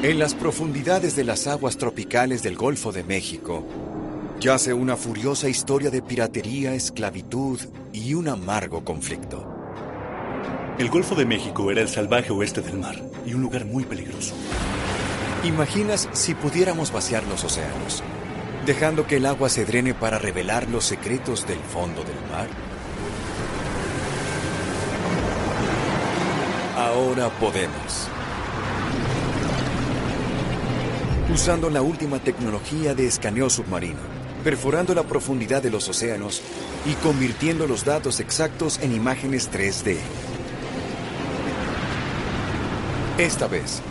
En las profundidades de las aguas tropicales del Golfo de México, yace una furiosa historia de piratería, esclavitud y un amargo conflicto. El Golfo de México era el salvaje oeste del mar y un lugar muy peligroso. ¿Imaginas si pudiéramos vaciar los océanos, dejando que el agua se drene para revelar los secretos del fondo del mar? Ahora podemos. Usando la última tecnología de escaneo submarino, perforando la profundidad de los océanos y convirtiendo los datos exactos en imágenes 3D. Esta vez,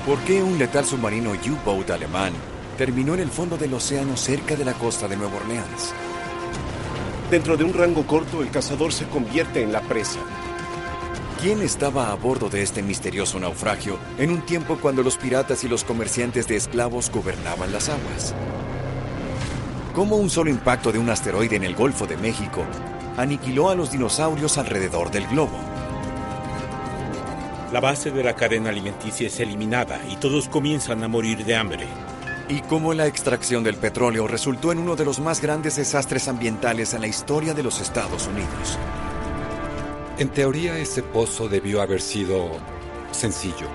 ¿por qué un letal submarino U-Boat alemán terminó en el fondo del océano cerca de la costa de Nueva Orleans? Dentro de un rango corto, el cazador se convierte en la presa. ¿Quién estaba a bordo de este misterioso naufragio en un tiempo cuando los piratas y los comerciantes de esclavos gobernaban las aguas? ¿Cómo un solo impacto de un asteroide en el Golfo de México aniquiló a los dinosaurios alrededor del globo? La base de la cadena alimenticia es eliminada y todos comienzan a morir de hambre. ¿Y cómo la extracción del petróleo resultó en uno de los más grandes desastres ambientales en la historia de los Estados Unidos? En teoría, ese pozo debió haber sido sencillo.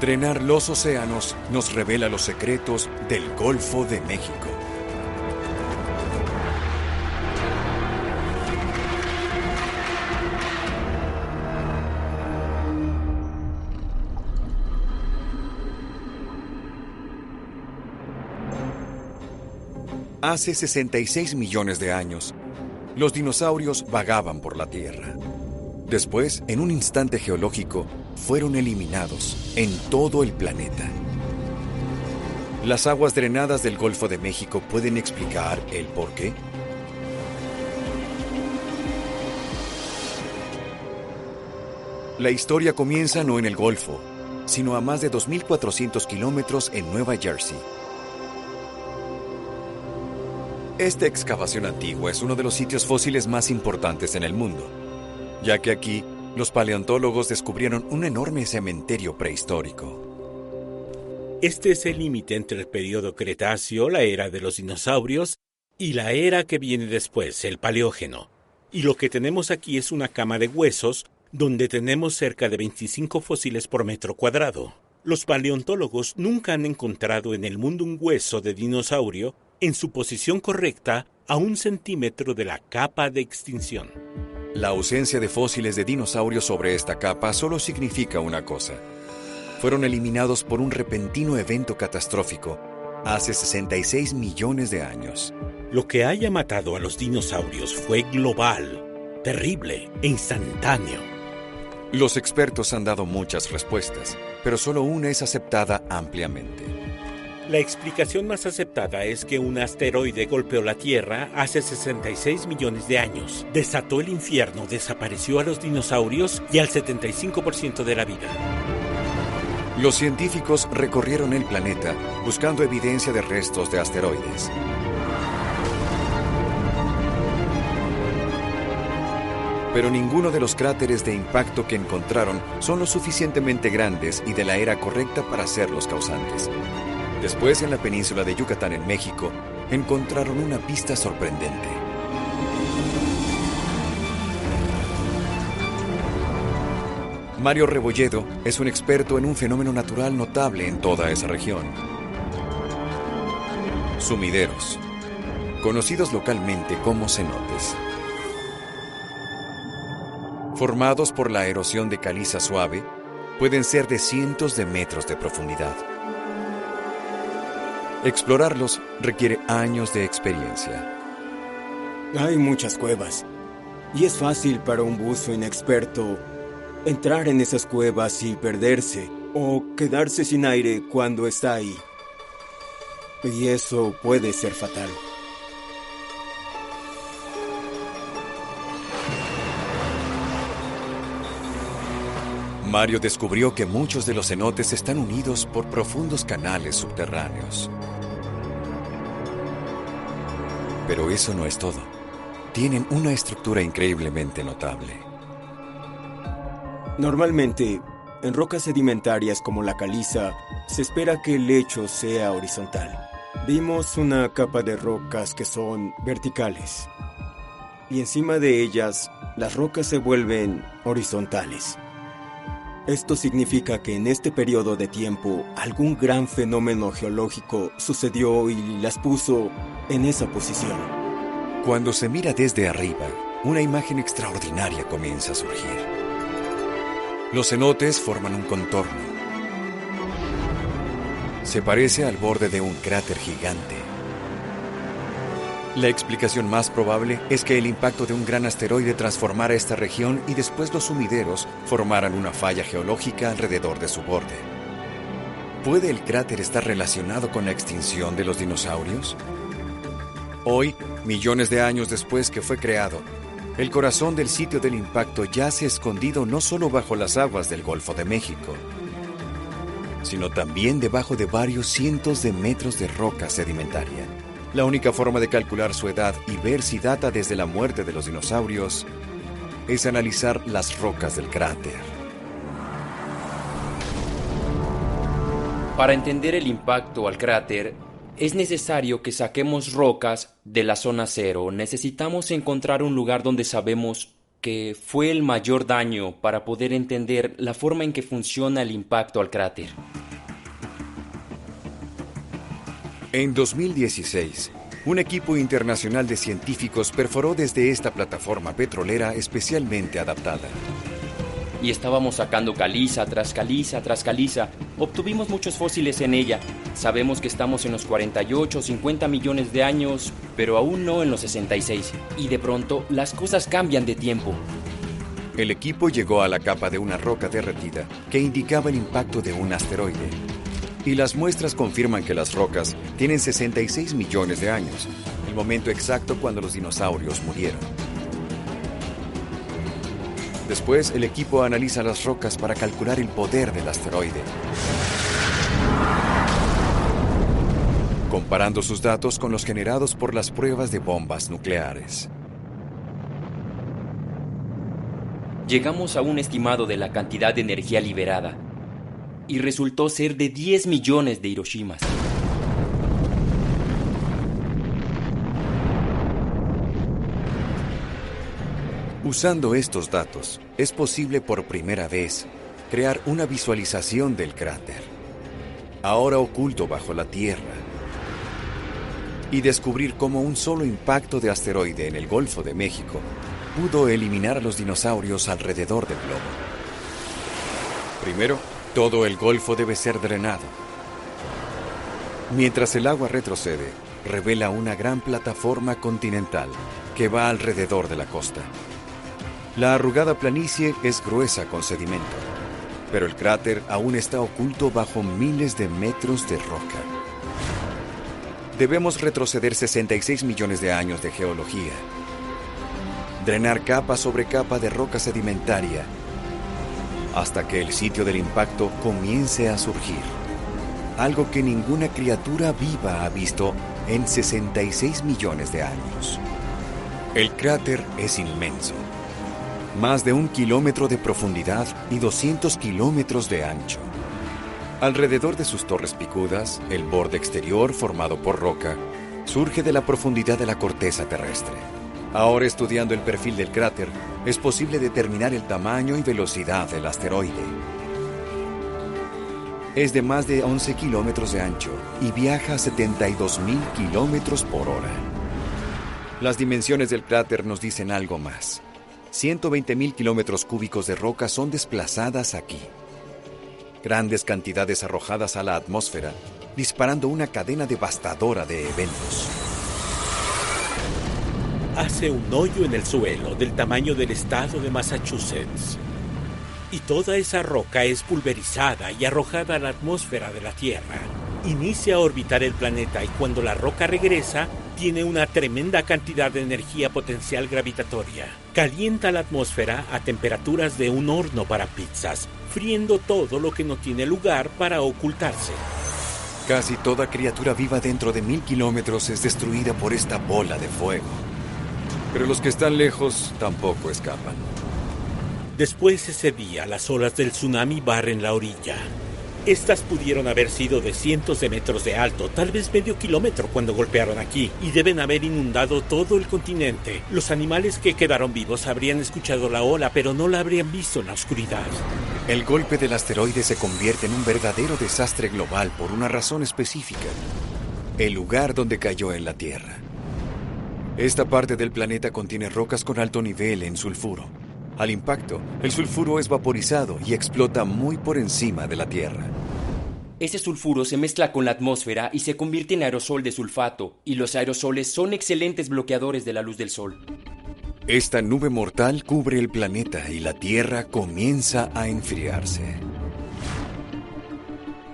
Drenar los océanos nos revela los secretos del Golfo de México. Hace 66 millones de años, los dinosaurios vagaban por la Tierra. Después, en un instante geológico, fueron eliminados en todo el planeta. ¿Las aguas drenadas del Golfo de México pueden explicar el porqué? La historia comienza no en el Golfo, sino a más de 2.400 kilómetros en Nueva Jersey. Esta excavación antigua es uno de los sitios fósiles más importantes en el mundo, ya que aquí los paleontólogos descubrieron un enorme cementerio prehistórico. Este es el límite entre el periodo Cretáceo, la era de los dinosaurios, y la era que viene después, el Paleógeno. Y lo que tenemos aquí es una cama de huesos donde tenemos cerca de 25 fósiles por metro cuadrado. Los paleontólogos nunca han encontrado en el mundo un hueso de dinosaurio en su posición correcta a 1 centímetro de la capa de extinción. La ausencia de fósiles de dinosaurios sobre esta capa solo significa una cosa. Fueron eliminados por un repentino evento catastrófico hace 66 millones de años. Lo que haya matado a los dinosaurios fue global, terrible e instantáneo. Los expertos han dado muchas respuestas, pero solo una es aceptada ampliamente. La explicación más aceptada es que un asteroide golpeó la Tierra hace 66 millones de años, desató el infierno, desapareció a los dinosaurios y al 75% de la vida. Los científicos recorrieron el planeta buscando evidencia de restos de asteroides. Pero ninguno de los cráteres de impacto que encontraron son lo suficientemente grandes y de la era correcta para ser los causantes. Después, en la península de Yucatán, en México, encontraron una pista sorprendente. Mario Rebolledo es un experto en un fenómeno natural notable en toda esa región. Sumideros, conocidos localmente como cenotes. Formados por la erosión de caliza suave, pueden ser de cientos de metros de profundidad. Explorarlos requiere años de experiencia. Hay muchas cuevas, y es fácil para un buzo inexperto entrar en esas cuevas y perderse, o quedarse sin aire cuando está ahí. Y eso puede ser fatal. Mario descubrió que muchos de los cenotes están unidos por profundos canales subterráneos. Pero eso no es todo. Tienen una estructura increíblemente notable. Normalmente, En rocas sedimentarias como la caliza, se espera que el lecho sea horizontal. Vimos una capa de rocas que son verticales, y encima de ellas, las rocas se vuelven horizontales. Esto significa que en este periodo de tiempo, algún gran fenómeno geológico sucedió y las puso en esa posición. Cuando se mira desde arriba, una imagen extraordinaria comienza a surgir. Los cenotes forman un contorno. Se parece al borde de un cráter gigante. La explicación más probable es que el impacto de un gran asteroide transformara esta región y después los sumideros formaran una falla geológica alrededor de su borde. ¿Puede el cráter estar relacionado con la extinción de los dinosaurios? Hoy, millones de años después que fue creado, el corazón del sitio del impacto yace escondido no solo bajo las aguas del Golfo de México, sino también debajo de varios cientos de metros de roca sedimentaria. La única forma de calcular su edad y ver si data desde la muerte de los dinosaurios es analizar las rocas del cráter. Para entender el impacto al cráter, es necesario que saquemos rocas de la zona cero. Necesitamos encontrar un lugar donde sabemos que fue el mayor daño para poder entender la forma en que funciona el impacto al cráter. En 2016, un equipo internacional de científicos perforó desde esta plataforma petrolera especialmente adaptada. Y estábamos sacando caliza tras caliza tras caliza. Obtuvimos muchos fósiles en ella. Sabemos que estamos en los 48 o 50 millones de años, pero aún no en los 66. Y de pronto, las cosas cambian de tiempo. El equipo llegó a la capa de una roca derretida que indicaba el impacto de un asteroide. Y las muestras confirman que las rocas tienen 66 millones de años, el momento exacto cuando los dinosaurios murieron. Después, el equipo analiza las rocas para calcular el poder del asteroide, comparando sus datos con los generados por las pruebas de bombas nucleares. Llegamos a un estimado de la cantidad de energía liberada, y resultó ser de 10 millones de Hiroshimas. Usando estos datos, es posible por primera vez crear una visualización del cráter, ahora oculto bajo la Tierra, y descubrir cómo un solo impacto de asteroide en el Golfo de México pudo eliminar a los dinosaurios alrededor del globo. Primero, todo el golfo debe ser drenado. Mientras el agua retrocede, revela una gran plataforma continental que va alrededor de la costa. La arrugada planicie es gruesa con sedimento, pero el cráter aún está oculto bajo miles de metros de roca. Debemos retroceder 66 millones de años de geología, drenar capa sobre capa de roca sedimentaria, hasta que el sitio del impacto comience a surgir, algo que ninguna criatura viva ha visto en 66 millones de años. El cráter es inmenso. Más de 1 kilómetro de profundidad y 200 kilómetros de ancho. Alrededor de sus torres picudas, el borde exterior, formado por roca, surge de la profundidad de la corteza terrestre. Ahora, estudiando el perfil del cráter, es posible determinar el tamaño y velocidad del asteroide. Es de más de 11 kilómetros de ancho y viaja a 72,000 kilómetros por hora. Las dimensiones del cráter nos dicen algo más. 120,000 kilómetros cúbicos de roca son desplazadas aquí. Grandes cantidades arrojadas a la atmósfera, disparando una cadena devastadora de eventos. Hace un hoyo en el suelo del tamaño del estado de Massachusetts. Y toda esa roca es pulverizada y arrojada a la atmósfera de la Tierra. Inicia a orbitar el planeta y cuando la roca regresa, tiene una tremenda cantidad de energía potencial gravitatoria. Calienta la atmósfera a temperaturas de un horno para pizzas, friendo todo lo que no tiene lugar para ocultarse. Casi toda criatura viva dentro de 1000 kilómetros es destruida por esta bola de fuego. Pero los que están lejos tampoco escapan. Después ese día, las olas del tsunami barren la orilla. Estas pudieron haber sido de cientos de metros de alto, tal vez medio kilómetro cuando golpearon aquí, y deben haber inundado todo el continente. Los animales que quedaron vivos habrían escuchado la ola, pero no la habrían visto en la oscuridad. El golpe del asteroide se convierte en un verdadero desastre global por una razón específica: el lugar donde cayó en la Tierra. Esta parte del planeta contiene rocas con alto nivel en sulfuro. Al impacto, el sulfuro es vaporizado y explota muy por encima de la Tierra. Ese sulfuro se mezcla con la atmósfera y se convierte en aerosol de sulfato, y los aerosoles son excelentes bloqueadores de la luz del sol. Esta nube mortal cubre el planeta y la Tierra comienza a enfriarse.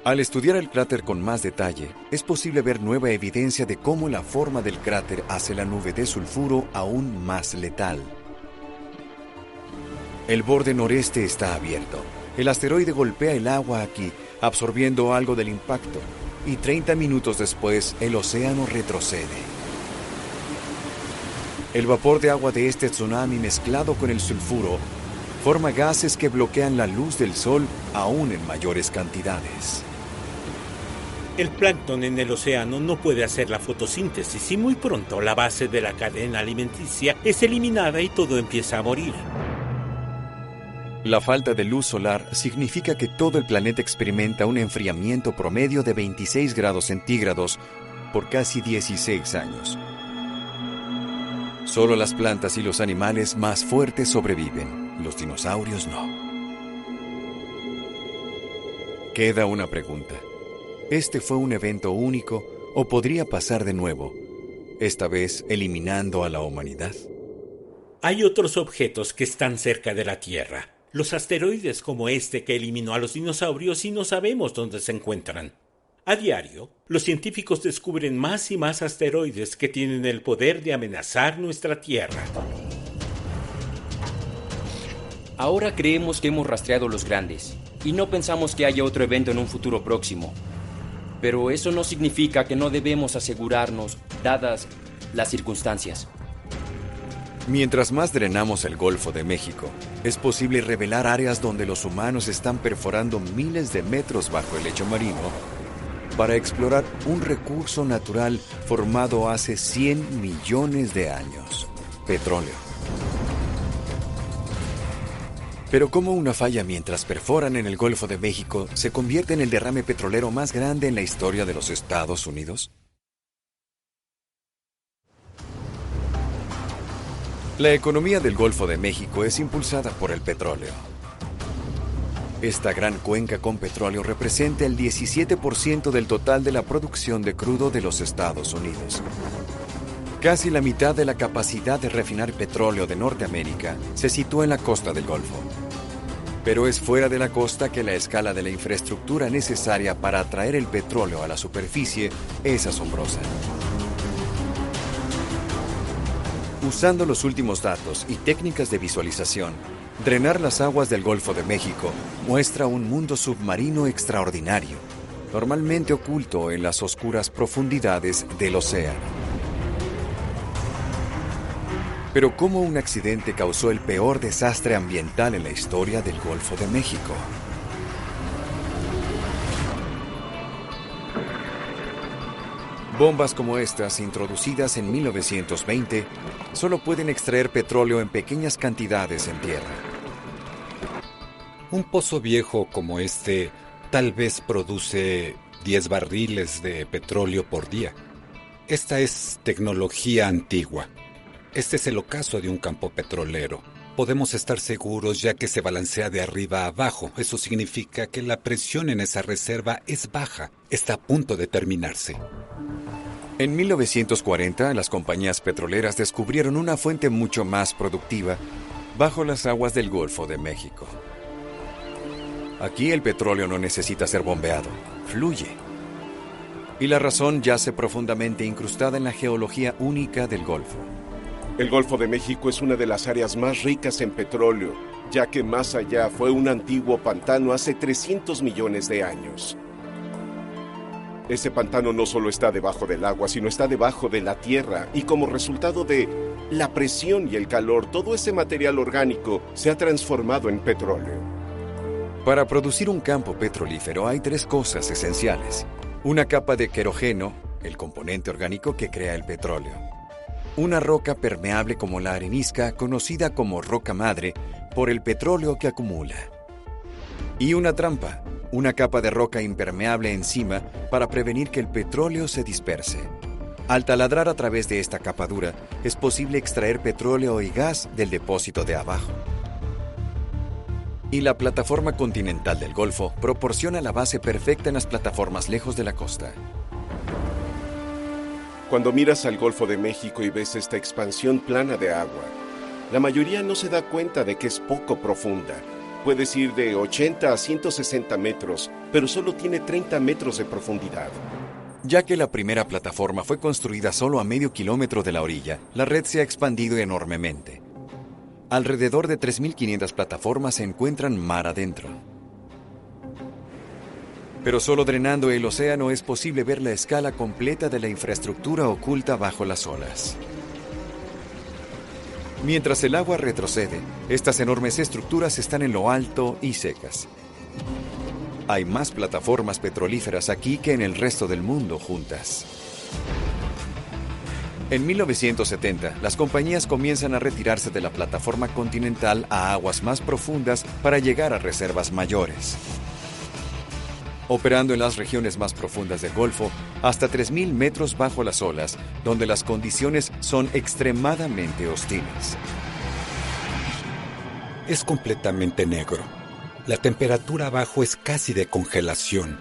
Al estudiar el cráter con más detalle, es posible ver nueva evidencia de cómo la forma del cráter hace la nube de sulfuro aún más letal. El borde noreste está abierto. El asteroide golpea el agua aquí, absorbiendo algo del impacto, y 30 minutos después el océano retrocede. El vapor de agua de este tsunami mezclado con el sulfuro forma gases que bloquean la luz del sol aún en mayores cantidades. El plancton en el océano no puede hacer la fotosíntesis y muy pronto la base de la cadena alimenticia es eliminada y todo empieza a morir. La falta de luz solar significa que todo el planeta experimenta un enfriamiento promedio de 26 grados centígrados por casi 16 años. Solo las plantas y los animales más fuertes sobreviven, los dinosaurios no. Queda una pregunta. ¿Este fue un evento único o podría pasar de nuevo, esta vez eliminando a la humanidad? Hay otros objetos que están cerca de la Tierra. Los asteroides como este que eliminó a los dinosaurios y no sabemos dónde se encuentran. A diario, los científicos descubren más y más asteroides que tienen el poder de amenazar nuestra Tierra. Ahora creemos que hemos rastreado los grandes, y no pensamos que haya otro evento en un futuro próximo. Pero eso no significa que no debemos asegurarnos, dadas las circunstancias. Mientras más drenamos el Golfo de México, es posible revelar áreas donde los humanos están perforando miles de metros bajo el lecho marino para explorar un recurso natural formado hace 100 millones de años: petróleo. Pero ¿cómo una falla mientras perforan en el Golfo de México se convierte en el derrame petrolero más grande en la historia de los Estados Unidos? La economía del Golfo de México es impulsada por el petróleo. Esta gran cuenca con petróleo representa el 17% del total de la producción de crudo de los Estados Unidos. Casi la mitad de la capacidad de refinar petróleo de Norteamérica se sitúa en la costa del Golfo. Pero es fuera de la costa que la escala de la infraestructura necesaria para atraer el petróleo a la superficie es asombrosa. Usando los últimos datos y técnicas de visualización, drenar las aguas del Golfo de México muestra un mundo submarino extraordinario, normalmente oculto en las oscuras profundidades del océano. Pero ¿cómo un accidente causó el peor desastre ambiental en la historia del Golfo de México? Bombas como estas, introducidas en 1920, solo pueden extraer petróleo en pequeñas cantidades en tierra. Un pozo viejo como este tal vez produce 10 barriles de petróleo por día. Esta es tecnología antigua. Este es el ocaso de un campo petrolero. Podemos estar seguros ya que se balancea de arriba a abajo. Eso significa que la presión en esa reserva es baja. Está a punto de terminarse. En 1940, las compañías petroleras descubrieron una fuente mucho más productiva bajo las aguas del Golfo de México. Aquí el petróleo no necesita ser bombeado, fluye. Y la razón yace profundamente incrustada en la geología única del Golfo. El Golfo de México es una de las áreas más ricas en petróleo, ya que más allá fue un antiguo pantano hace 300 millones de años. Ese pantano no solo está debajo del agua, sino está debajo de la tierra, y como resultado de la presión y el calor, todo ese material orgánico se ha transformado en petróleo. Para producir un campo petrolífero hay 3 cosas esenciales. Una capa de querogeno, el componente orgánico que crea el petróleo. Una roca permeable como la arenisca, conocida como roca madre, por el petróleo que acumula. Y una trampa, una capa de roca impermeable encima para prevenir que el petróleo se disperse. Al taladrar a través de esta capa dura, es posible extraer petróleo y gas del depósito de abajo. Y la plataforma continental del Golfo proporciona la base perfecta en las plataformas lejos de la costa. Cuando miras al Golfo de México y ves esta expansión plana de agua, la mayoría no se da cuenta de que es poco profunda. Puedes ir de 80 a 160 metros, pero solo tiene 30 metros de profundidad. Ya que la primera plataforma fue construida solo a medio kilómetro de la orilla, la red se ha expandido enormemente. Alrededor de 3.500 plataformas se encuentran mar adentro. Pero solo drenando el océano es posible ver la escala completa de la infraestructura oculta bajo las olas. Mientras el agua retrocede, estas enormes estructuras están en lo alto y secas. Hay más plataformas petrolíferas aquí que en el resto del mundo juntas. En 1970, las compañías comienzan a retirarse de la plataforma continental a aguas más profundas para llegar a reservas mayores. Operando en las regiones más profundas del Golfo, hasta 3.000 metros bajo las olas, donde las condiciones son extremadamente hostiles. Es completamente negro. La temperatura abajo es casi de congelación.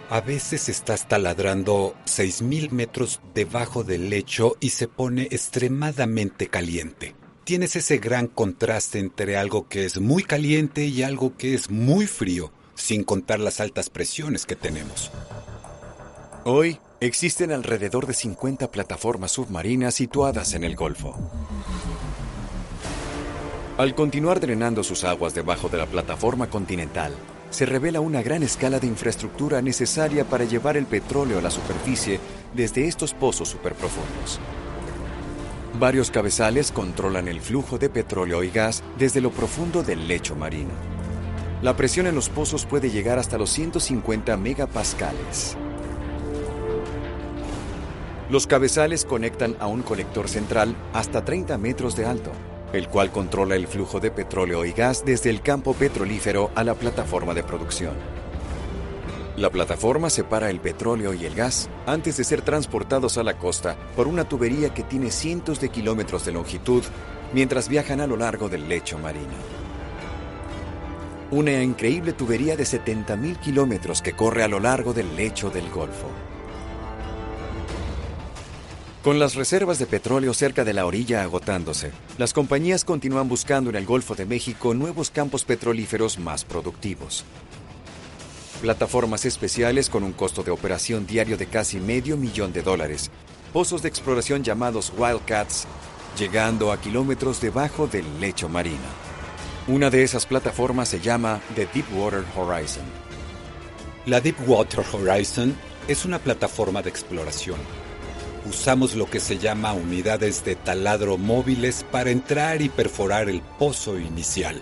A veces estás taladrando 6.000 metros debajo del lecho y se pone extremadamente caliente. Tienes ese gran contraste entre algo que es muy caliente y algo que es muy frío, sin contar las altas presiones que tenemos. Hoy existen alrededor de 50 plataformas submarinas situadas en el Golfo. Al continuar drenando sus aguas debajo de la plataforma continental, se revela una gran escala de infraestructura necesaria para llevar el petróleo a la superficie desde estos pozos superprofundos. Varios cabezales controlan el flujo de petróleo y gas desde lo profundo del lecho marino. La presión en los pozos puede llegar hasta los 150 megapascales. Los cabezales conectan a un colector central hasta 30 metros de alto, el cual controla el flujo de petróleo y gas desde el campo petrolífero a la plataforma de producción. La plataforma separa el petróleo y el gas antes de ser transportados a la costa por una tubería que tiene cientos de kilómetros de longitud mientras viajan a lo largo del lecho marino. Una increíble tubería de 70.000 kilómetros que corre a lo largo del lecho del Golfo. Con las reservas de petróleo cerca de la orilla agotándose, las compañías continúan buscando en el Golfo de México nuevos campos petrolíferos más productivos. Plataformas especiales con un costo de operación diario de casi $500,000, pozos de exploración llamados Wildcats, llegando a kilómetros debajo del lecho marino. Una de esas plataformas se llama The Deepwater Horizon. La Deepwater Horizon es una plataforma de exploración. Usamos lo que se llama unidades de taladro móviles para entrar y perforar el pozo inicial.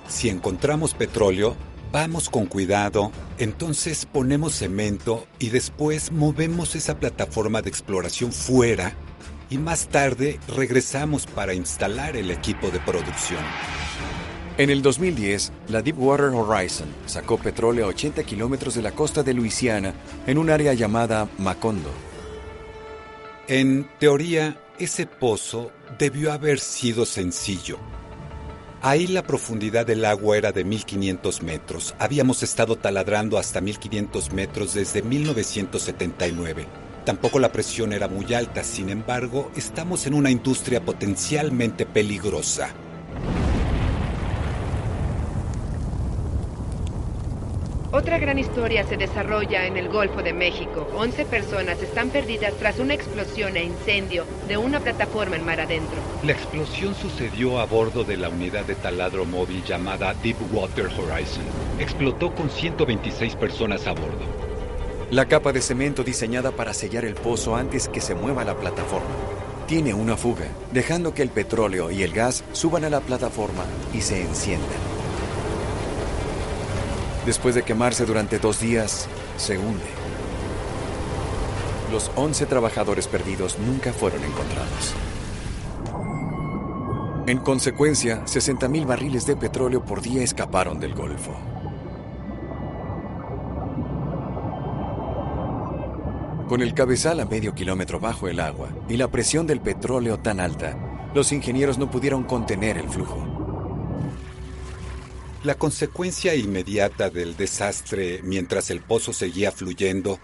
Si encontramos petróleo, vamos con cuidado, entonces ponemos cemento y después movemos esa plataforma de exploración fuera y más tarde regresamos para instalar el equipo de producción. En el 2010, la Deepwater Horizon sacó petróleo a 80 kilómetros de la costa de Luisiana en un área llamada Macondo. En teoría, ese pozo debió haber sido sencillo. Ahí la profundidad del agua era de 1.500 metros. Habíamos estado taladrando hasta 1.500 metros desde 1979. Tampoco la presión era muy alta, sin embargo, estamos en una industria potencialmente peligrosa. Otra gran historia se desarrolla en el Golfo de México. 11 personas están perdidas tras una explosión e incendio de una plataforma en mar adentro. La explosión sucedió a bordo de la unidad de taladro móvil llamada Deepwater Horizon. Explotó con 126 personas a bordo. La capa de cemento diseñada para sellar el pozo antes que se mueva la plataforma tiene una fuga, dejando que el petróleo y el gas suban a la plataforma y se enciendan. Después de quemarse durante 2 días, se hunde. Los 11 trabajadores perdidos nunca fueron encontrados. En consecuencia, 60,000 barriles de petróleo por día escaparon del Golfo. Con el cabezal a medio kilómetro bajo el agua y la presión del petróleo tan alta, los ingenieros no pudieron contener el flujo. La consecuencia inmediata del desastre mientras el pozo seguía fluyendo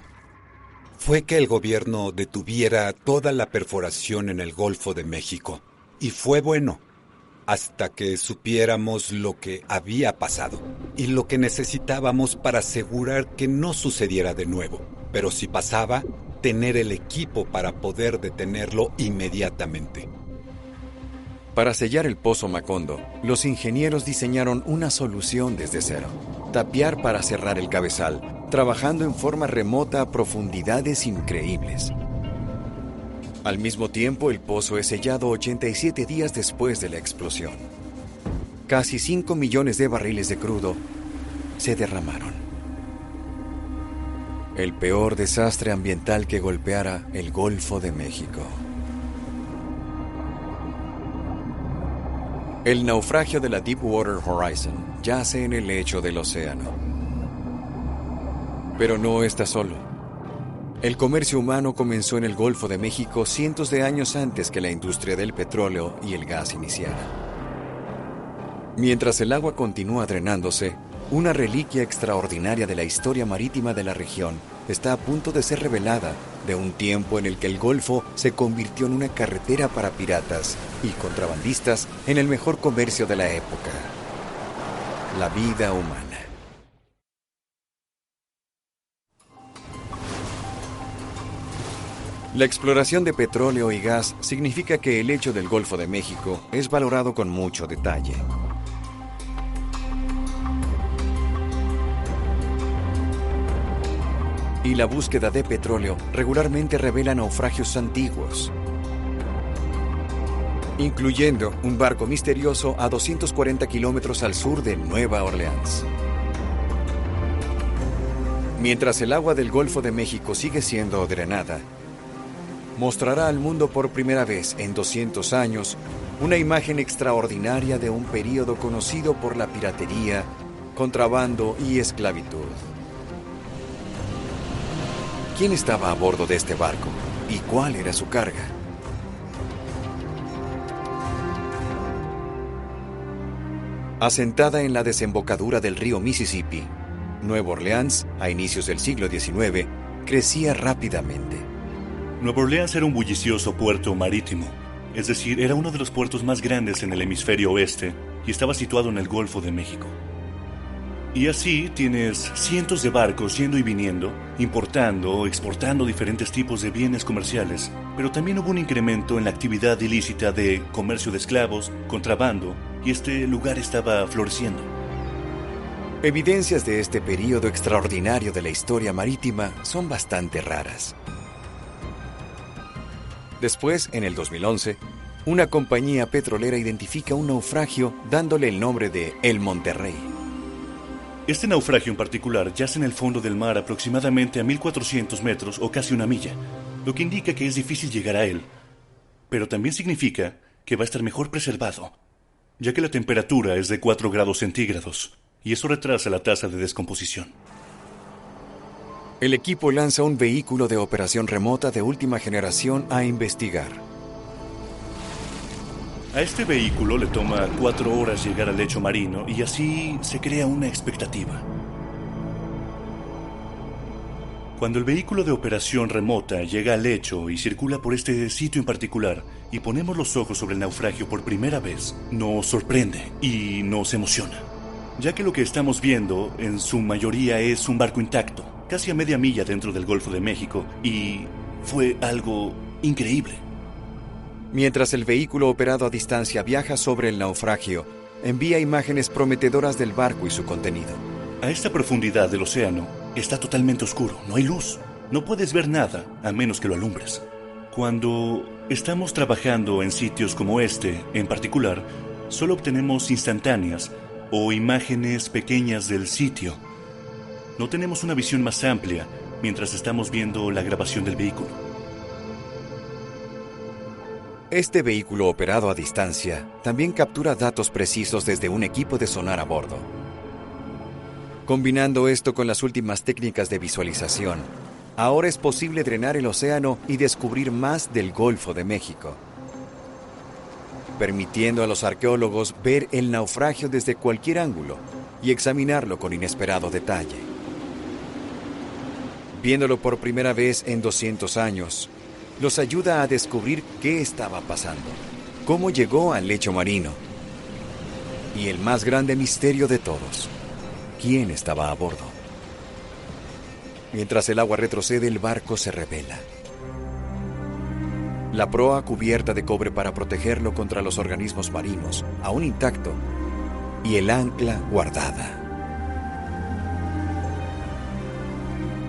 fue que el gobierno detuviera toda la perforación en el Golfo de México. Y fue bueno, hasta que supiéramos lo que había pasado y lo que necesitábamos para asegurar que no sucediera de nuevo. Pero si pasaba, tener el equipo para poder detenerlo inmediatamente. Para sellar el pozo Macondo, los ingenieros diseñaron una solución desde cero: tapiar para cerrar el cabezal, trabajando en forma remota a profundidades increíbles. Al mismo tiempo, el pozo es sellado 87 días después de la explosión. Casi 5 millones de barriles de crudo se derramaron. El peor desastre ambiental que golpeara el Golfo de México. El naufragio de la Deepwater Horizon yace en el lecho del océano. Pero no está solo. El comercio humano comenzó en el Golfo de México cientos de años antes que la industria del petróleo y el gas iniciara. Mientras el agua continúa drenándose, una reliquia extraordinaria de la historia marítima de la región está a punto de ser revelada, de un tiempo en el que el Golfo se convirtió en una carretera para piratas y contrabandistas en el mejor comercio de la época: la vida humana. La exploración de petróleo y gas significa que el lecho del Golfo de México es valorado con mucho detalle. Y la búsqueda de petróleo regularmente revela naufragios antiguos, incluyendo un barco misterioso a 240 kilómetros al sur de Nueva Orleans. Mientras el agua del Golfo de México sigue siendo drenada, mostrará al mundo por primera vez en 200 años una imagen extraordinaria de un período conocido por la piratería, contrabando y esclavitud. ¿Quién estaba a bordo de este barco? ¿Y cuál era su carga? Asentada en la desembocadura del río Mississippi, Nueva Orleans, a inicios del siglo XIX, crecía rápidamente. Nueva Orleans era un bullicioso puerto marítimo, es decir, era uno de los puertos más grandes en el hemisferio oeste y estaba situado en el Golfo de México. Y así tienes cientos de barcos yendo y viniendo, importando o exportando diferentes tipos de bienes comerciales, pero también hubo un incremento en la actividad ilícita de comercio de esclavos, contrabando, y este lugar estaba floreciendo. Evidencias de este período extraordinario de la historia marítima son bastante raras. Después, en el 2011, una compañía petrolera identifica un naufragio dándole el nombre de El Monterrey. Este naufragio en particular yace en el fondo del mar aproximadamente a 1.400 metros o casi una milla, lo que indica que es difícil llegar a él, pero también significa que va a estar mejor preservado, ya que la temperatura es de 4 grados centígrados, y eso retrasa la tasa de descomposición. El equipo lanza un vehículo de operación remota de última generación a investigar. A este vehículo le toma 4 horas llegar al lecho marino y así se crea una expectativa. Cuando el vehículo de operación remota llega al lecho y circula por este sitio en particular y ponemos los ojos sobre el naufragio por primera vez, nos sorprende y nos emociona, ya que lo que estamos viendo en su mayoría es un barco intacto, casi a media milla dentro del Golfo de México, y fue algo increíble. Mientras el vehículo operado a distancia viaja sobre el naufragio, envía imágenes prometedoras del barco y su contenido. A esta profundidad del océano, está totalmente oscuro, no hay luz. No puedes ver nada a menos que lo alumbres. Cuando estamos trabajando en sitios como este, en particular, solo obtenemos instantáneas o imágenes pequeñas del sitio. No tenemos una visión más amplia mientras estamos viendo la grabación del vehículo. Este vehículo operado a distancia también captura datos precisos desde un equipo de sonar a bordo. Combinando esto con las últimas técnicas de visualización, ahora es posible drenar el océano y descubrir más del Golfo de México, permitiendo a los arqueólogos ver el naufragio desde cualquier ángulo y examinarlo con inesperado detalle. Viéndolo por primera vez en 200 años, los ayuda a descubrir qué estaba pasando, cómo llegó al lecho marino y el más grande misterio de todos, quién estaba a bordo. Mientras el agua retrocede, el barco se revela. La proa cubierta de cobre para protegerlo contra los organismos marinos, aún intacto, y el ancla guardada.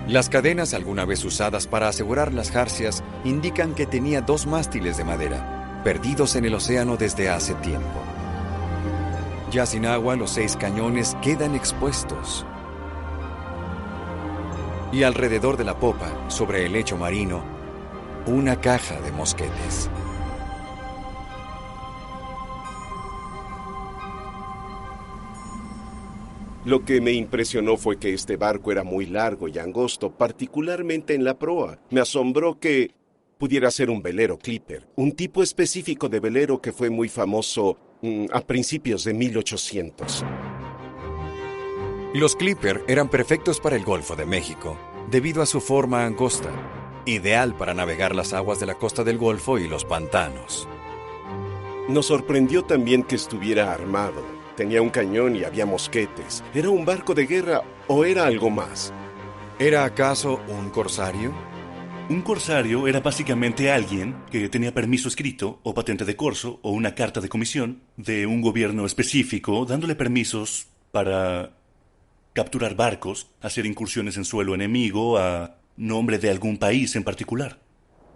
Las cadenas alguna vez usadas para asegurar las jarcias indican que tenía 2 mástiles de madera, perdidos en el océano desde hace tiempo. Ya sin agua, los 6 cañones quedan expuestos. Y alrededor de la popa, sobre el lecho marino, una caja de mosquetes. Lo que me impresionó fue que este barco era muy largo y angosto, particularmente en la proa. Me asombró que pudiera ser un velero Clipper, un tipo específico de velero que fue muy famoso a principios de 1800. Los Clipper eran perfectos para el Golfo de México, debido a su forma angosta, ideal para navegar las aguas de la costa del Golfo y los pantanos. Nos sorprendió también que estuviera armado. Tenía un cañón y había mosquetes. ¿Era un barco de guerra o era algo más? ¿Era acaso un corsario? Un corsario era básicamente alguien que tenía permiso escrito o patente de corso o una carta de comisión de un gobierno específico dándole permisos para capturar barcos, hacer incursiones en suelo enemigo a nombre de algún país en particular.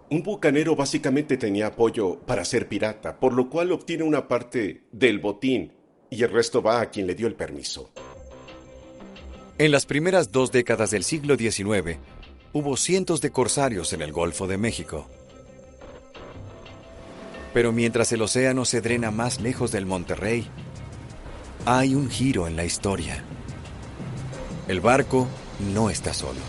Un bucanero básicamente tenía apoyo para ser pirata, por lo cual obtiene una parte del botín y el resto va a quien le dio el permiso. En las primeras 2 décadas del siglo XIX, hubo cientos de corsarios en el Golfo de México. Pero mientras el océano se drena más lejos del Monterrey, hay un giro en la historia. El barco no está solo.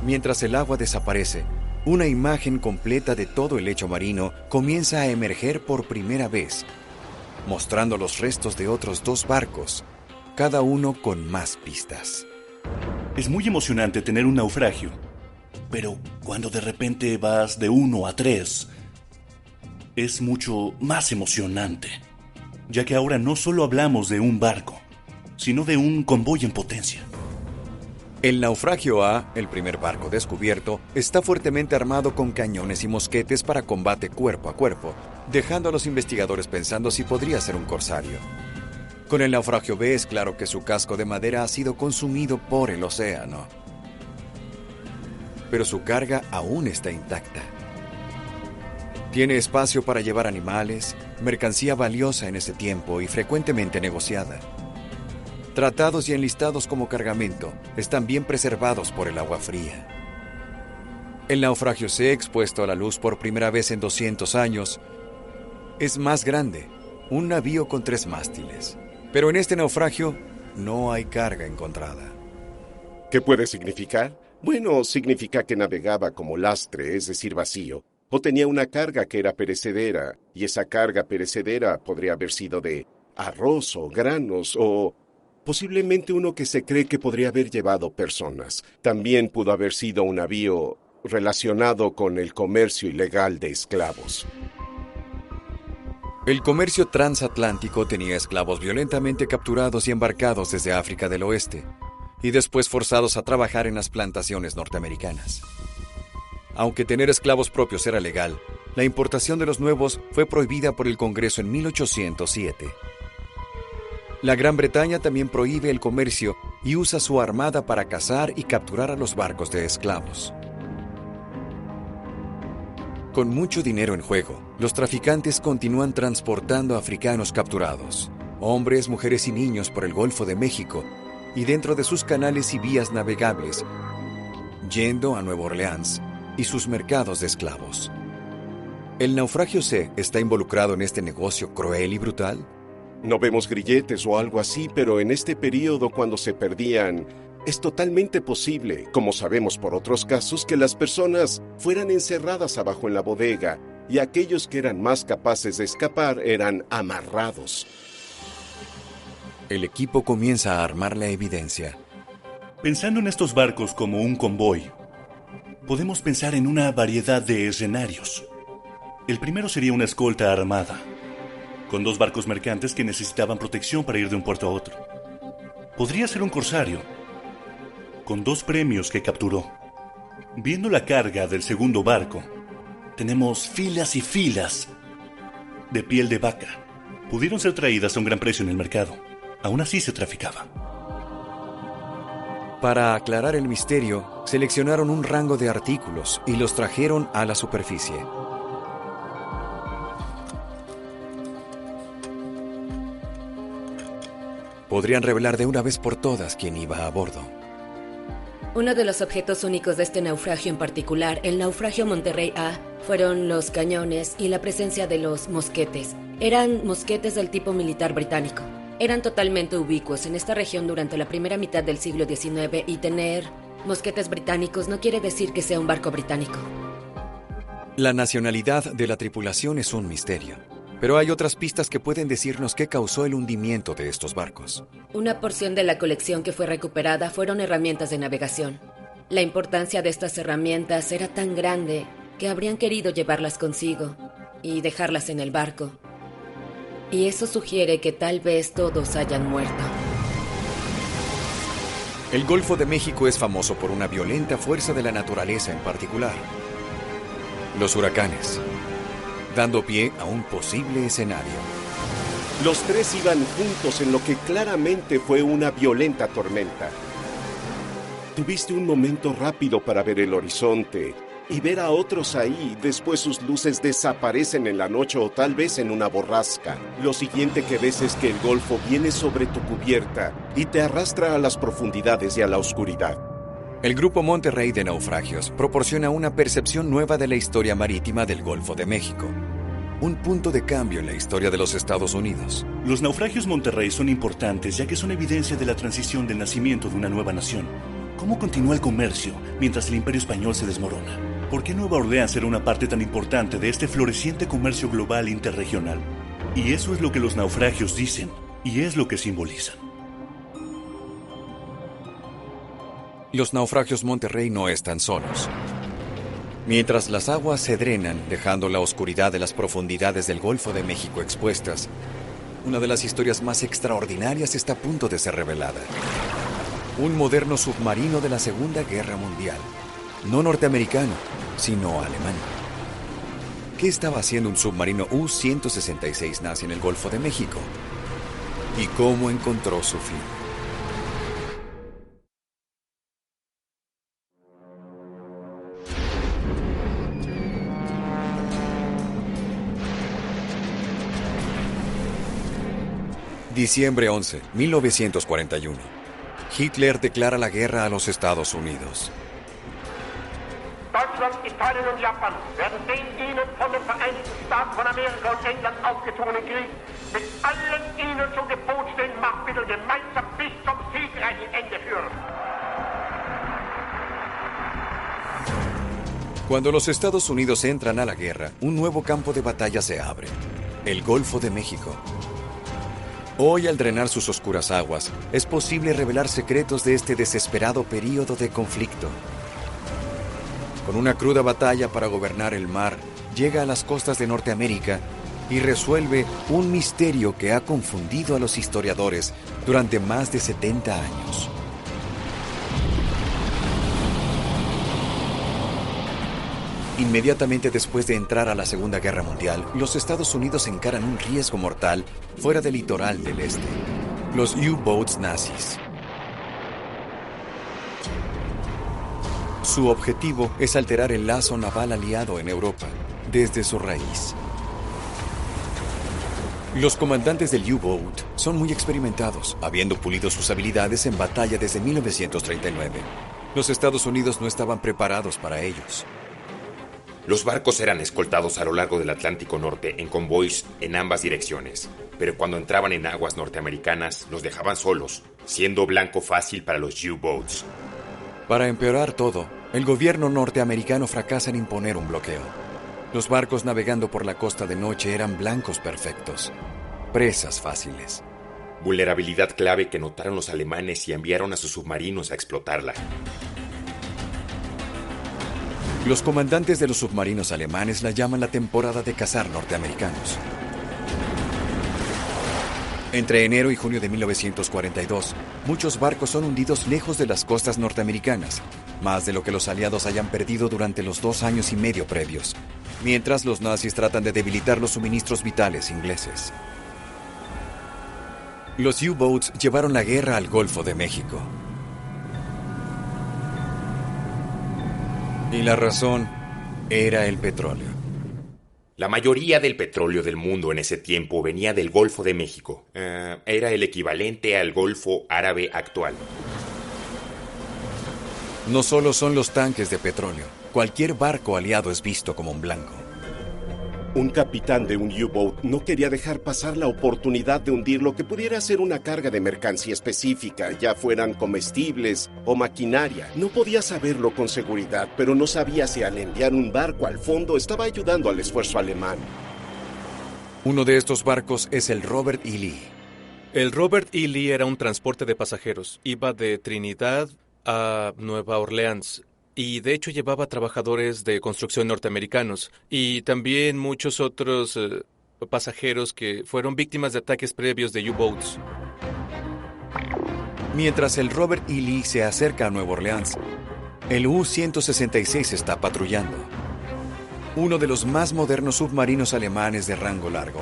Mientras el agua desaparece, una imagen completa de todo el lecho marino comienza a emerger por primera vez, mostrando los restos de otros 2 barcos, cada uno con más pistas. Es muy emocionante tener un naufragio, pero cuando de repente vas de 1 a 3, es mucho más emocionante, ya que ahora no solo hablamos de un barco, sino de un convoy en potencia. El Naufragio A, el primer barco descubierto, está fuertemente armado con cañones y mosquetes para combate cuerpo a cuerpo, dejando a los investigadores pensando si podría ser un corsario. Con el Naufragio B es claro que su casco de madera ha sido consumido por el océano. Pero su carga aún está intacta. Tiene espacio para llevar animales, mercancía valiosa en ese tiempo y frecuentemente negociada. Tratados y enlistados como cargamento, están bien preservados por el agua fría. El Naufragio C, expuesto a la luz por primera vez en 200 años, es más grande, un navío con 3 mástiles. Pero en este naufragio no hay carga encontrada. ¿Qué puede significar? Bueno, significa que navegaba como lastre, es decir, vacío, o tenía una carga que era perecedera, y esa carga perecedera podría haber sido de arroz o granos o posiblemente uno que se cree que podría haber llevado personas. También pudo haber sido un navío relacionado con el comercio ilegal de esclavos. El comercio transatlántico tenía esclavos violentamente capturados y embarcados desde África del Oeste, y después forzados a trabajar en las plantaciones norteamericanas. Aunque tener esclavos propios era legal, la importación de los nuevos fue prohibida por el Congreso en 1807. La Gran Bretaña también prohíbe el comercio y usa su armada para cazar y capturar a los barcos de esclavos. Con mucho dinero en juego, los traficantes continúan transportando africanos capturados, hombres, mujeres y niños por el Golfo de México y dentro de sus canales y vías navegables, yendo a Nueva Orleans y sus mercados de esclavos. ¿El naufragio C está involucrado en este negocio cruel y brutal? No vemos grilletes o algo así, pero en este periodo cuando se perdían, es totalmente posible, como sabemos por otros casos, que las personas fueran encerradas abajo en la bodega y aquellos que eran más capaces de escapar eran amarrados. El equipo comienza a armar la evidencia. Pensando en estos barcos como un convoy, podemos pensar en una variedad de escenarios. El primero sería una escolta armada, con 2 barcos mercantes que necesitaban protección para ir de un puerto a otro. Podría ser un corsario, con 2 premios que capturó. Viendo la carga del segundo barco, tenemos filas y filas de piel de vaca. Pudieron ser traídas a un gran precio en el mercado. Aún así se traficaba. Para aclarar el misterio, seleccionaron un rango de artículos y los trajeron a la superficie. Podrían revelar de una vez por todas quién iba a bordo. Uno de los objetos únicos de este naufragio en particular, el naufragio Monterrey A, fueron los cañones y la presencia de los mosquetes. Eran mosquetes del tipo militar británico. Eran totalmente ubicuos en esta región durante la primera mitad del siglo XIX y tener mosquetes británicos no quiere decir que sea un barco británico. La nacionalidad de la tripulación es un misterio, pero hay otras pistas que pueden decirnos qué causó el hundimiento de estos barcos. Una porción de la colección que fue recuperada fueron herramientas de navegación. La importancia de estas herramientas era tan grande que habrían querido llevarlas consigo y dejarlas en el barco. Y eso sugiere que tal vez todos hayan muerto. El Golfo de México es famoso por una violenta fuerza de la naturaleza en particular: los huracanes, dando pie a un posible escenario. Los 3 iban juntos en lo que claramente fue una violenta tormenta. Tuviste un momento rápido para ver el horizonte y ver a otros ahí. Después sus luces desaparecen en la noche o tal vez en una borrasca. Lo siguiente que ves es que el golfo viene sobre tu cubierta y te arrastra a las profundidades y a la oscuridad. El Grupo Monterrey de Naufragios proporciona una percepción nueva de la historia marítima del Golfo de México. Un punto de cambio en la historia de los Estados Unidos. Los naufragios Monterrey son importantes ya que son evidencia de la transición del nacimiento de una nueva nación. ¿Cómo continúa el comercio mientras el Imperio Español se desmorona? ¿Por qué Nueva Orleans era una parte tan importante de este floreciente comercio global interregional? Y eso es lo que los naufragios dicen, y es lo que simbolizan. Los naufragios Monterrey no están solos. Mientras las aguas se drenan, dejando la oscuridad de las profundidades del Golfo de México expuestas, una de las historias más extraordinarias está a punto de ser revelada. Un moderno submarino de la Segunda Guerra Mundial. No norteamericano, sino alemán. ¿Qué estaba haciendo un submarino U-166 nazi en el Golfo de México? ¿Y cómo encontró su fin? Diciembre 11, 1941. Hitler declara la guerra a los Estados Unidos. Deutschland, Italien und Japan werden den ihnen von den Vereinigten Staaten von Amerika und England aufgezwungenen Krieg mit allen ihnen zum Gebot stehenden Machtmitteln gemeinsam bis zum siegreichen Ende führen. Cuando los Estados Unidos entran a la guerra, un nuevo campo de batalla se abre: el Golfo de México. Hoy, al drenar sus oscuras aguas, es posible revelar secretos de este desesperado período de conflicto. Con una cruda batalla para gobernar el mar, llega a las costas de Norteamérica y resuelve un misterio que ha confundido a los historiadores durante más de 70 años. Inmediatamente después de entrar a la Segunda Guerra Mundial, los Estados Unidos encaran un riesgo mortal fuera del litoral del este: los U-boats nazis. Su objetivo es alterar el lazo naval aliado en Europa, desde su raíz. Los comandantes del U-Boat son muy experimentados, habiendo pulido sus habilidades en batalla desde 1939. Los Estados Unidos no estaban preparados para ellos. Los barcos eran escoltados a lo largo del Atlántico Norte en convoys en ambas direcciones, pero cuando entraban en aguas norteamericanas los dejaban solos, siendo blanco fácil para los U-Boats. Para empeorar todo, el gobierno norteamericano fracasa en imponer un bloqueo. Los barcos navegando por la costa de noche eran blancos perfectos, presas fáciles. Vulnerabilidad clave que notaron los alemanes y enviaron a sus submarinos a explotarla. Los comandantes de los submarinos alemanes la llaman la temporada de cazar norteamericanos. Entre enero y junio de 1942, muchos barcos son hundidos lejos de las costas norteamericanas, más de lo que los aliados hayan perdido durante los 2 años y medio previos, mientras los nazis tratan de debilitar los suministros vitales ingleses. Los U-Boats llevaron la guerra al Golfo de México. Y la razón era el petróleo. La mayoría del petróleo del mundo en ese tiempo venía del Golfo de México. Era el equivalente al Golfo Árabe actual. No solo son los tanques de petróleo. Cualquier barco aliado es visto como un blanco. Un capitán de un U-Boat no quería dejar pasar la oportunidad de hundir lo que pudiera ser una carga de mercancía específica, ya fueran comestibles o maquinaria. No podía saberlo con seguridad, pero no sabía si al enviar un barco al fondo estaba ayudando al esfuerzo alemán. Uno de estos barcos es el Robert E. Lee. El Robert E. Lee era un transporte de pasajeros. Iba de Trinidad a Nueva Orleans. Y de hecho llevaba trabajadores de construcción norteamericanos y también muchos otros pasajeros que fueron víctimas de ataques previos de U-Boats. Mientras el Robert E. Lee se acerca a Nueva Orleans, el U-166 está patrullando. Uno de los más modernos submarinos alemanes de rango largo.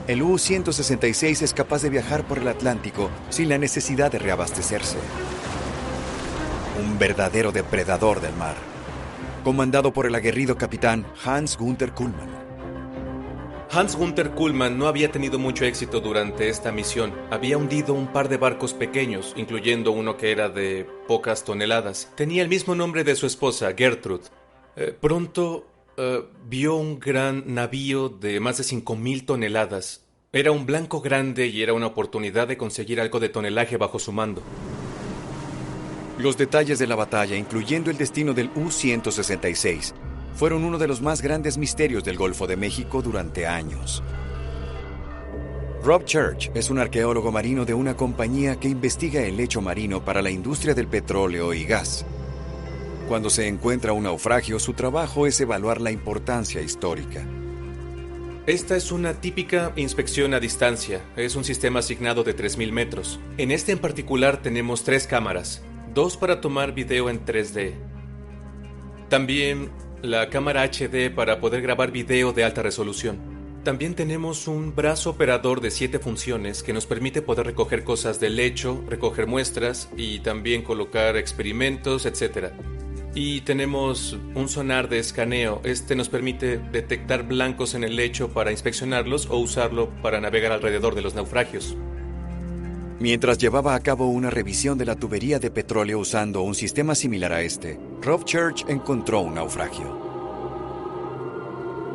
El U-166 es capaz de viajar por el Atlántico sin la necesidad de reabastecerse. Un verdadero depredador del mar, comandado por el aguerrido capitán Hans-Günther Kuhlmann. Hans-Günther Kuhlmann no había tenido mucho éxito durante esta misión. Había hundido un par de barcos pequeños, incluyendo uno que era de pocas toneladas. Tenía el mismo nombre de su esposa, Gertrude. Pronto vio un gran navío de más de 5,000 toneladas. Era un blanco grande y era una oportunidad de conseguir algo de tonelaje bajo su mando. Los detalles de la batalla, incluyendo el destino del U-166, fueron uno de los más grandes misterios del Golfo de México durante años. Rob Church es un arqueólogo marino de una compañía que investiga el lecho marino para la industria del petróleo y gas. Cuando se encuentra un naufragio, su trabajo es evaluar la importancia histórica. Esta es una típica inspección a distancia. Es un sistema asignado de 3,000 metros. En este en particular tenemos 3 cámaras. 2 para tomar video en 3D. También la cámara HD para poder grabar video de alta resolución. También tenemos un brazo operador de 7 funciones que nos permite poder recoger cosas del lecho, recoger muestras y también colocar experimentos, etc. Y tenemos un sonar de escaneo. Este nos permite detectar blancos en el lecho para inspeccionarlos o usarlo para navegar alrededor de los naufragios. Mientras llevaba a cabo una revisión de la tubería de petróleo usando un sistema similar a este, Rob Church encontró un naufragio.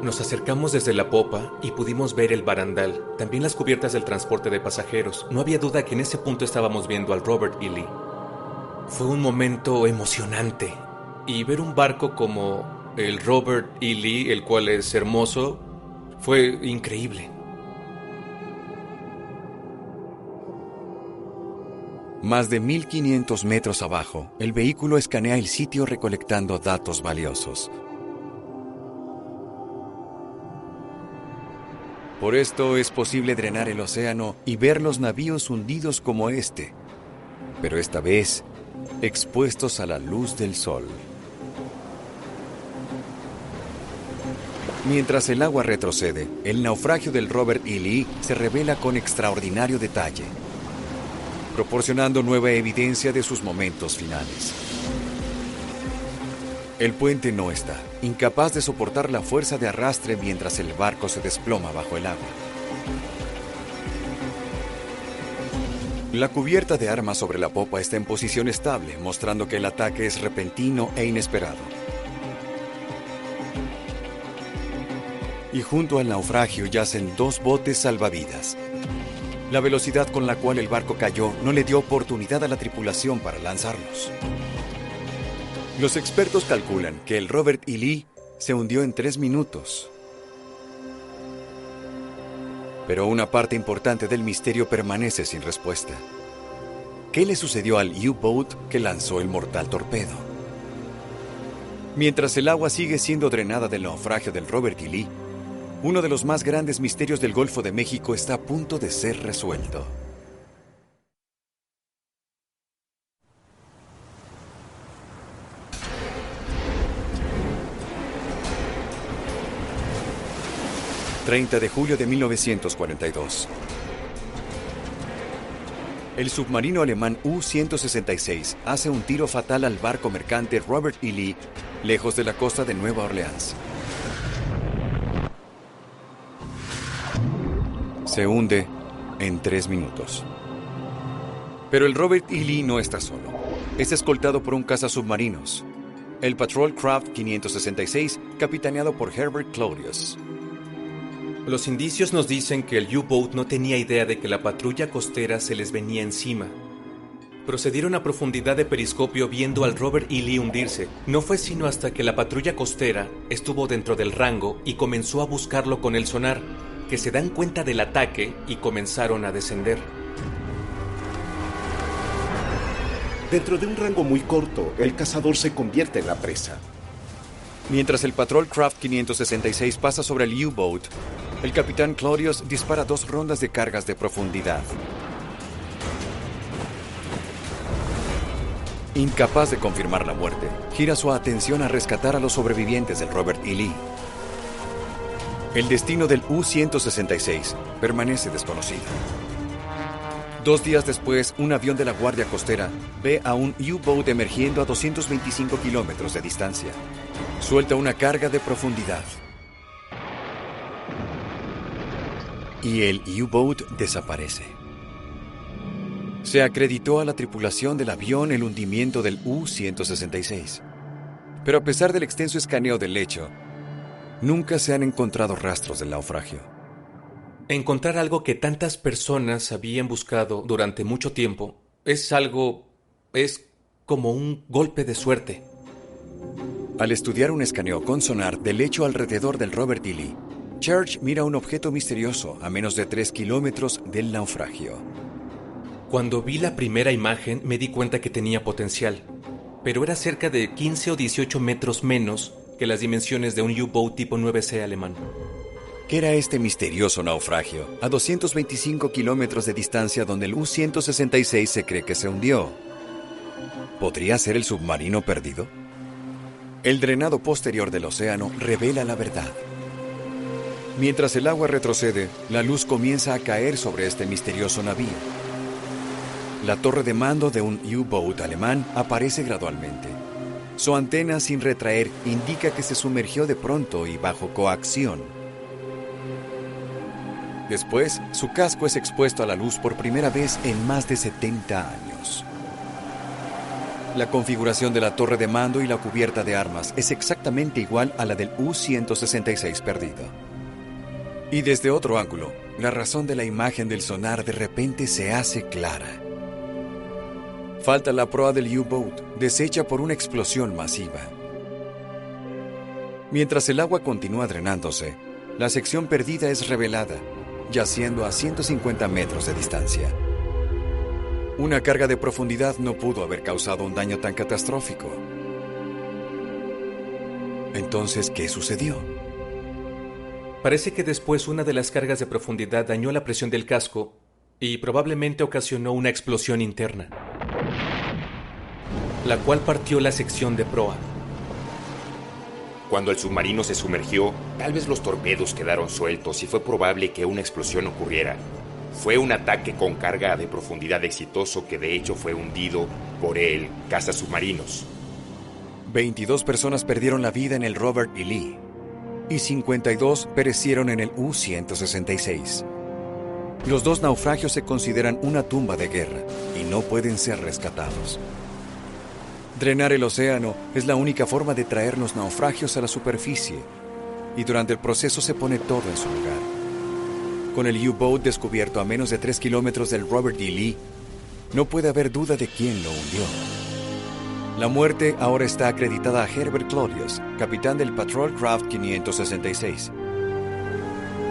Nos acercamos desde la popa y pudimos ver el barandal, también las cubiertas del transporte de pasajeros. No había duda que en ese punto estábamos viendo al Robert E. Lee. Fue un momento emocionante. Y ver un barco como el Robert E. Lee, el cual es hermoso, fue increíble. Más de 1,500 metros abajo, el vehículo escanea el sitio recolectando datos valiosos. Por esto es posible drenar el océano y ver los navíos hundidos como este, pero esta vez expuestos a la luz del sol. Mientras el agua retrocede, el naufragio del Robert E. Lee se revela con extraordinario detalle, proporcionando nueva evidencia de sus momentos finales. El puente no está, incapaz de soportar la fuerza de arrastre mientras el barco se desploma bajo el agua. La cubierta de armas sobre la popa está en posición estable, mostrando que el ataque es repentino e inesperado. Y junto al naufragio yacen 2 botes salvavidas. La velocidad con la cual el barco cayó no le dio oportunidad a la tripulación para lanzarlos. Los expertos calculan que el Robert E. Lee se hundió en 3 minutos. Pero una parte importante del misterio permanece sin respuesta. ¿Qué le sucedió al U-Boat que lanzó el mortal torpedo? Mientras el agua sigue siendo drenada del naufragio del Robert E. Lee, uno de los más grandes misterios del Golfo de México está a punto de ser resuelto. ...30 de julio de 1942. El submarino alemán U-166 hace un tiro fatal al barco mercante Robert E. Lee, lejos de la costa de Nueva Orleans. Se hunde en 3 minutos. Pero el Robert E. Lee no está solo. Es escoltado por un cazasubmarinos, el Patrol Craft 566, capitaneado por Herbert Claudius. Los indicios nos dicen que el U-Boat no tenía idea de que la patrulla costera se les venía encima. Procedieron a profundidad de periscopio viendo al Robert E. Lee hundirse. No fue sino hasta que la patrulla costera estuvo dentro del rango y comenzó a buscarlo con el sonar, que se dan cuenta del ataque y comenzaron a descender. Dentro de un rango muy corto, el cazador se convierte en la presa. Mientras el Patrol Craft 566 pasa sobre el U-Boat, el capitán Claudius dispara 2 rondas de cargas de profundidad. Incapaz de confirmar la muerte, gira su atención a rescatar a los sobrevivientes del Robert E. Lee. El destino del U-166 permanece desconocido. 2 días después, un avión de la Guardia Costera ve a un U-Boat emergiendo a 225 kilómetros de distancia. Suelta una carga de profundidad. Y el U-Boat desaparece. Se acreditó a la tripulación del avión el hundimiento del U-166. Pero a pesar del extenso escaneo del hecho, nunca se han encontrado rastros del naufragio. Encontrar algo que tantas personas habían buscado durante mucho tiempo es como un golpe de suerte. Al estudiar un escaneo con sonar del lecho alrededor del Robert E. Lee, Church mira un objeto misterioso a menos de 3 kilómetros del naufragio. Cuando vi la primera imagen me di cuenta que tenía potencial, pero era cerca de 15 o 18 metros menos que las dimensiones de un U-Boat tipo 9C alemán. ¿Qué era este misterioso naufragio a 225 kilómetros de distancia donde el U-166 se cree que se hundió? ¿Podría ser el submarino perdido? El drenado posterior del océano revela la verdad. Mientras el agua retrocede, la luz comienza a caer sobre este misterioso navío. La torre de mando de un U-Boat alemán aparece gradualmente. Su antena, sin retraer, indica que se sumergió de pronto y bajo coacción. Después, su casco es expuesto a la luz por primera vez en más de 70 años. La configuración de la torre de mando y la cubierta de armas es exactamente igual a la del U-166 perdido. Y desde otro ángulo, la razón de la imagen del sonar de repente se hace clara. Falta la proa del U-Boat, deshecha por una explosión masiva. Mientras el agua continúa drenándose, la sección perdida es revelada, yaciendo a 150 metros de distancia. Una carga de profundidad no pudo haber causado un daño tan catastrófico. Entonces, ¿qué sucedió? Parece que después una de las cargas de profundidad dañó la presión del casco y probablemente ocasionó una explosión interna, la cual partió la sección de proa. Cuando el submarino se sumergió, tal vez los torpedos quedaron sueltos y fue probable que una explosión ocurriera. Fue un ataque con carga de profundidad exitoso que de hecho fue hundido por el cazasubmarinos. 22 personas perdieron la vida en el Robert E. Lee y 52 perecieron en el U-166. Los dos naufragios se consideran una tumba de guerra y no pueden ser rescatados. Drenar el océano es la única forma de traer los naufragios a la superficie, y durante el proceso se pone todo en su lugar. Con el U-Boat descubierto a menos de 3 kilómetros del Robert E. Lee, no puede haber duda de quién lo hundió. La muerte ahora está acreditada a Herbert Claudius, capitán del Patrol Craft 566.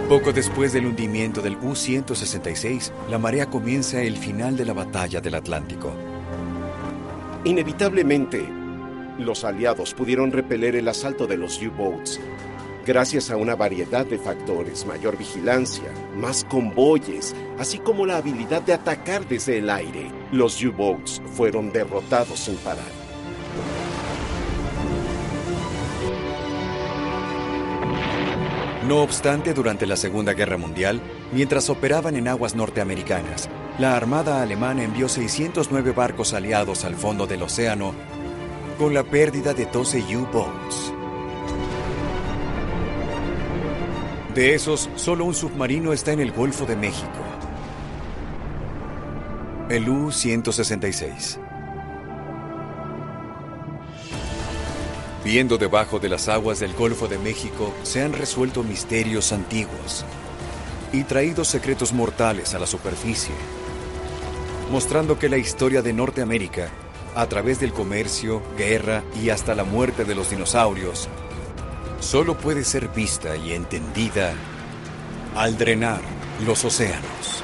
Poco después del hundimiento del U-166, la marea comienza el final de la batalla del Atlántico. Inevitablemente, los aliados pudieron repeler el asalto de los U-Boats. Gracias a una variedad de factores, mayor vigilancia, más convoyes, así como la habilidad de atacar desde el aire, los U-Boats fueron derrotados sin parar. No obstante, durante la Segunda Guerra Mundial, mientras operaban en aguas norteamericanas, la Armada alemana envió 609 barcos aliados al fondo del océano con la pérdida de 12 U-Boats. De esos, solo un submarino está en el Golfo de México, el U-166. Viendo debajo de las aguas del Golfo de México, se han resuelto misterios antiguos y traído secretos mortales a la superficie, mostrando que la historia de Norteamérica, a través del comercio, guerra y hasta la muerte de los dinosaurios, solo puede ser vista y entendida al drenar los océanos.